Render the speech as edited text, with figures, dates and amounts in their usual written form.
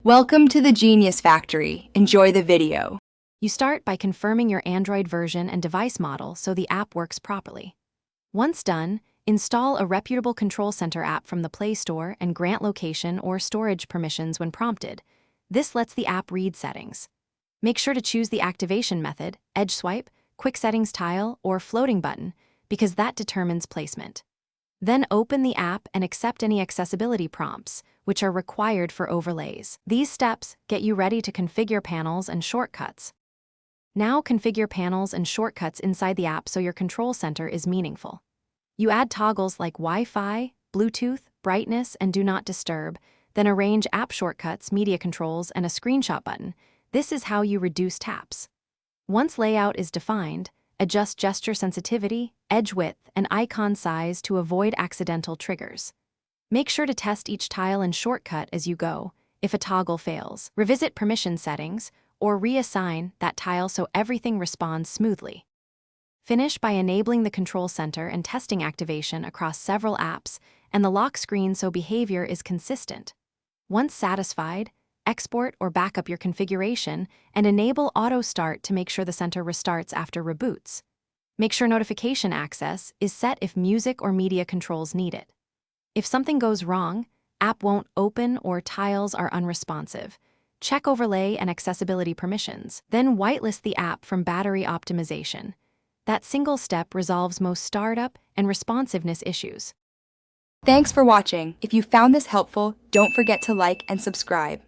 Welcome to the Genius Factory. Enjoy the video. You start by confirming your Android version and device model so the app works properly. Once done, install a reputable Control Center app from the Play Store and grant location or storage permissions when prompted. This lets the app read settings. Make sure to choose the activation method, edge swipe, quick settings tile, or floating button, because that determines placement. Then open the app and accept any accessibility prompts, which are required for overlays. These steps get you ready to configure panels and shortcuts. Now configure panels and shortcuts inside the app so your control center is meaningful. You add toggles like Wi-Fi, Bluetooth, brightness, and Do Not Disturb, then arrange app shortcuts, media controls, and a screenshot button. This is how you reduce taps. Once layout is defined, adjust gesture sensitivity, edge width, and icon size to avoid accidental triggers. Make sure to test each tile and shortcut as you go. If a toggle fails, revisit permission settings or reassign that tile so everything responds smoothly. Finish by enabling the control center and testing activation across several apps and the lock screen so behavior is consistent. Once satisfied, export or backup your configuration and enable auto start to make sure the center restarts after reboots. Make sure notification access is set if music or media controls need it. If something goes wrong, app won't open or tiles are unresponsive. Check overlay and accessibility permissions, then whitelist the app from battery optimization. That single step resolves most startup and responsiveness issues. Thanks for watching. If you found this helpful, don't forget to like and subscribe.